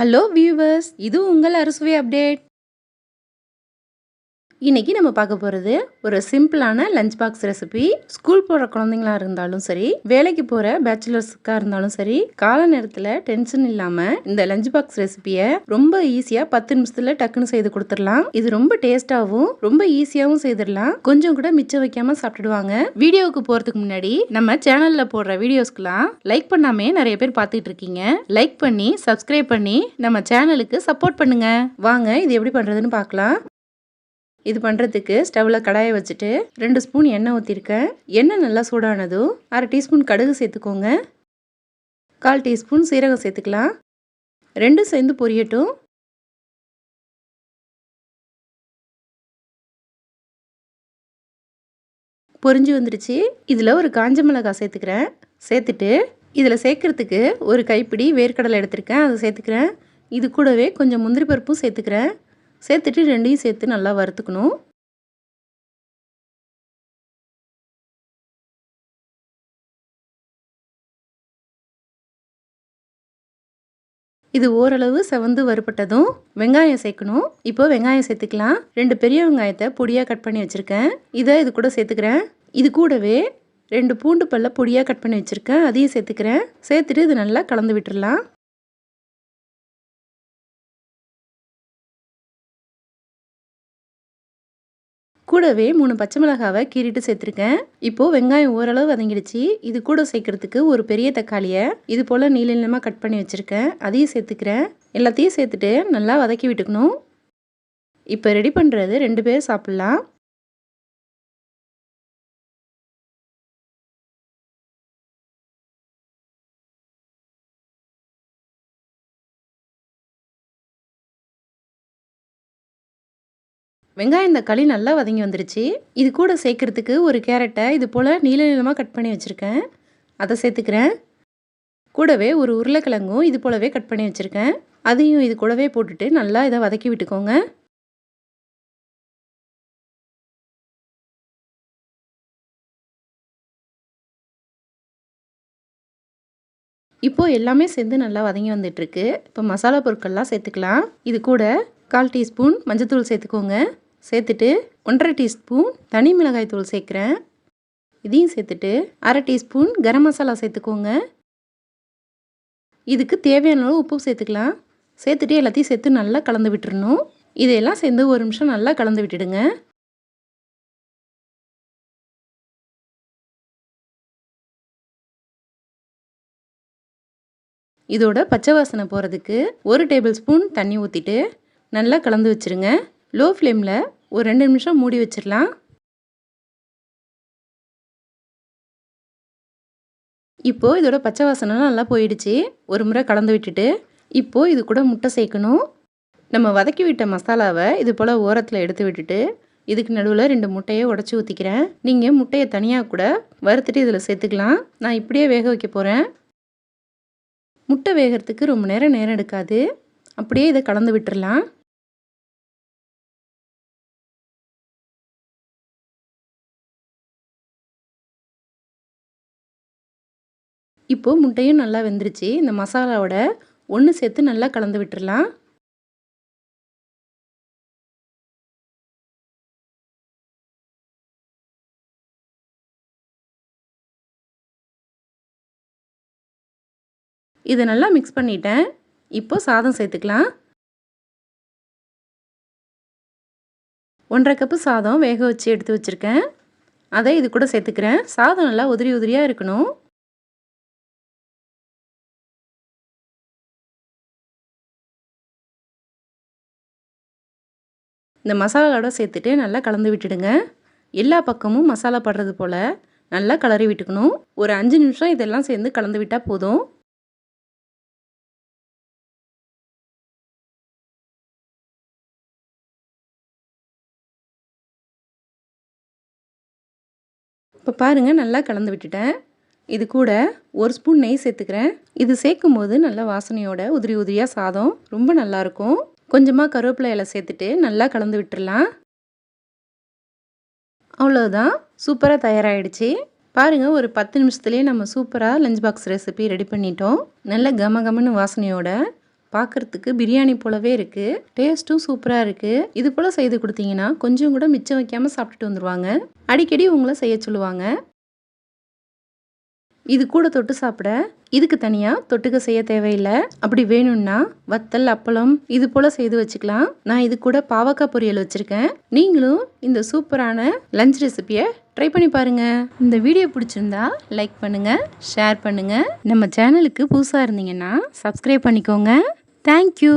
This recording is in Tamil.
ஹலோ வியூவர்ஸ், இது உங்கள் அறுசுவை அப்டேட். இன்னைக்கு நம்ம பார்க்க போகிறது ஒரு சிம்பிளான லஞ்ச் பாக்ஸ் ரெசிபி. ஸ்கூல் போகிற குழந்தைங்களா இருந்தாலும் சரி, வேலைக்கு போகிற பேச்சுலர்ஸுக்காக இருந்தாலும் சரி, கால நேரத்தில் டென்ஷன் இல்லாமல் இந்த லஞ்ச் பாக்ஸ் ரெசிபியை ரொம்ப ஈஸியாக 10 நிமிஷத்தில் டக்குன்னு செய்து கொடுத்துடலாம். இது ரொம்ப டேஸ்டாகவும் ரொம்ப ஈஸியாகவும் செய்திடலாம். கொஞ்சம் கூட மிச்சம் வைக்காமல் சாப்பிட்டுடுவாங்க. வீடியோவுக்கு போகிறதுக்கு முன்னாடி நம்ம சேனலில் போடுற வீடியோஸ்க்குலாம் லைக் பண்ணாமே நிறைய பேர் பார்த்துட்டு இருக்கீங்க. லைக் பண்ணி சப்ஸ்கிரைப் பண்ணி நம்ம சேனலுக்கு சப்போர்ட் பண்ணுங்க. வாங்க இது எப்படி பண்ணுறதுன்னு பார்க்கலாம். இது பண்ணுறதுக்கு ஸ்டவ்வில் கடாயை வச்சுட்டு 2 ஸ்பூன் எண்ணெய் ஊற்றிருக்கேன். எண்ணெய் நல்லா சூடானதும் 1/2 டீஸ்பூன் கடுகு சேர்த்துக்கோங்க. 1/4 டீஸ்பூன் சீரகம் சேர்த்துக்கலாம். ரெண்டும் சேர்ந்து பொரியட்டும். பொரிஞ்சு வந்துடுச்சு. இதில் ஒரு காஞ்ச மிளகாய் சேர்த்துக்கிறேன். சேர்த்துட்டு இதில் சேர்க்குறதுக்கு ஒரு கைப்பிடி வேர்க்கடலை எடுத்திருக்கேன், அதை சேர்த்துக்கிறேன். இது கூடவே கொஞ்சம் முந்திரி பருப்பும் சேர்த்துக்கிறேன். சேர்த்துட்டு ரெண்டையும் சேர்த்து நல்லா வறுத்துக்கணும். இது ஓரளவு செவந்து வறுப்பட்டதும் வெங்காயம் சேர்க்கணும். இப்போ வெங்காயம் சேர்த்துக்கலாம். 2 பெரிய வெங்காயத்தை பொடியாக கட் பண்ணி வச்சுருக்கேன். இது கூட சேர்த்துக்கிறேன். இது கூடவே 2 பூண்டு பல்ல பொடியாக கட் பண்ணி வச்சுருக்கேன், அதையும் சேர்த்துக்கிறேன். சேர்த்துட்டு இது நல்லா கலந்து விட்டுடலாம். கூடவே 3 பச்சை மிளகாவை கீறிட்டு சேர்த்துருக்கேன். இப்போது வெங்காயம் ஓரளவு வதங்கிடுச்சு. இது கூட சேர்க்குறதுக்கு ஒரு பெரிய தக்காளியை இது போல் நீள நீளமாக கட் பண்ணி வச்சுருக்கேன், அதையும் சேர்த்துக்கிறேன். எல்லாத்தையும் சேர்த்துட்டு நல்லா வதக்கி விட்டுக்கணும். இப்போ ரெடி பண்ணுறது 2 பேர் சாப்பிட்லாம். வெங்காயம் தக்காளி நல்லா வதங்கி வந்துருச்சு. இது கூட சேர்க்குறதுக்கு ஒரு கேரட்டை இது போல் நீள நீளமாக கட் பண்ணி வச்சுருக்கேன், அதை சேர்த்துக்கிறேன். கூடவே ஒரு உருளைக்கிழங்கும் இது போலவே கட் பண்ணி வச்சுருக்கேன், அதையும் இது கூடவே போட்டுட்டு நல்லா இதை வதக்கி விட்டுக்கோங்க. இப்போது எல்லாமே சேர்ந்து நல்லா வதங்கி வந்துட்டுருக்கு. இப்போ மசாலா பொருட்கள்லாம் சேர்த்துக்கலாம். இது கூட 1/4 டீஸ்பூன் மஞ்சத்தூள் சேர்த்துக்கோங்க. சேர்த்துட்டு 1/2 டீஸ்பூன் தனி மிளகாய் தூள் சேர்க்குறேன். இதையும் சேர்த்துட்டு 1/2 டீஸ்பூன் கரம் மசாலா சேர்த்துக்கோங்க. இதுக்கு தேவையான அளவு உப்பு சேர்த்துக்கலாம். சேர்த்துட்டு எல்லாத்தையும் சேர்த்து நல்லா கலந்து விட்டுறணும். இதையெல்லாம் சேர்ந்து 1 நிமிஷம் நல்லா கலந்து விட்டுடுங்க. இதோட பச்சை வாசனை போகிறதுக்கு 1 டேபிள் ஸ்பூன் தண்ணி ஊற்றிட்டு நல்லா கலந்து வச்சுருங்க. லோ ஃப்ளேமில் ஒரு 2 நிமிஷம் மூடி வச்சிடலாம். இப்போது இதோட பச்சை வாசனைலாம் நல்லா போயிடுச்சு. ஒரு முறை கலந்து விட்டுட்டு இப்போது இது கூட முட்டை சேர்க்கணும். நம்ம வதக்கி விட்ட மசாலாவை இது போல் ஓரத்தில் எடுத்து விட்டுட்டு இதுக்கு நடுவில் 2 முட்டையை உடச்சி ஊற்றிக்கிறேன். நீங்கள் முட்டையை தனியாக கூட வறுத்துட்டு இதில் சேர்த்துக்கலாம். நான் இப்படியே வேக வைக்க போகிறேன். முட்டை வேகிறதுக்கு ரொம்ப நேரம் எடுக்காது. அப்படியே இதை கலந்து விட்டுறலாம். இப்போது முட்டையும் நல்லா வெந்துருச்சு. இந்த மசாலாவோட ஒன்று சேர்த்து நல்லா கலந்து விட்டுறலாம். இதை நல்லா மிக்ஸ் பண்ணிட்டேன். இப்போ சாதம் சேர்த்துக்கலாம். 1/2 கப்பு சாதம் வேக வச்சு எடுத்து வச்சுருக்கேன், அதை இது கூட சேர்த்துக்கிறேன். சாதம் நல்லா உதிரி உதிரியாக இருக்கணும். இந்த மசாலாவோட சேர்த்துட்டு நல்லா கலந்து விட்டுடுங்க. எல்லா பக்கமும் மசாலா படுறது போல் நல்லா கலரி விட்டுக்கணும். ஒரு 5 நிமிஷம் இதெல்லாம் சேர்ந்து கலந்து விட்டால் போதும். இப்போ பாருங்கள், நல்லா கலந்து விட்டுட்டேன். இது கூட 1 ஸ்பூன் நெய் சேர்த்துக்கிறேன். இது சேர்க்கும் போது நல்ல வாசனையோட உதிரி உதிரியாக சாதம் ரொம்ப நல்லாயிருக்கும். கொஞ்சமாக கருவேப்பிலை இலை சேர்த்துட்டு நல்லா கலந்து விட்டுடலாம். அவ்வளோதான், சூப்பராக தயாராகிடுச்சு. பாருங்கள், ஒரு 10 நிமிஷத்துலேயே நம்ம சூப்பராக லஞ்ச் பாக்ஸ் ரெசிபி ரெடி பண்ணிட்டோம். நல்ல கம கமன்னு வாசனையோட பார்க்கறதுக்கு பிரியாணி போலவே இருக்குது. டேஸ்ட்டும் சூப்பராக இருக்குது. இது போல் செய்து கொடுத்தீங்கன்னா கொஞ்சம் கூட மிச்சம் வைக்காமல் சாப்பிட்டுட்டு வந்துடுவாங்க. அடிக்கடி உங்களை செய்ய சொல்லுவாங்க. இது கூட தொட்டு சாப்பிட இதுக்கு தனியாக தொட்டுக்க செய்ய தேவையில்லை. அப்படி வேணும்னா வத்தல், அப்பளம் இது போல் செய்து வச்சுக்கலாம். நான் இது கூட பாவக்காய் பொரியல் வச்சுருக்கேன். நீங்களும் இந்த சூப்பரான லஞ்ச் ரெசிபியை ட்ரை பண்ணி பாருங்கள். இந்த வீடியோ பிடிச்சிருந்தா லைக் பண்ணுங்கள், ஷேர் பண்ணுங்கள். நம்ம சேனலுக்கு புதுசாக இருந்தீங்கன்னா சப்ஸ்கிரைப் பண்ணிக்கோங்க. தேங்க்யூ.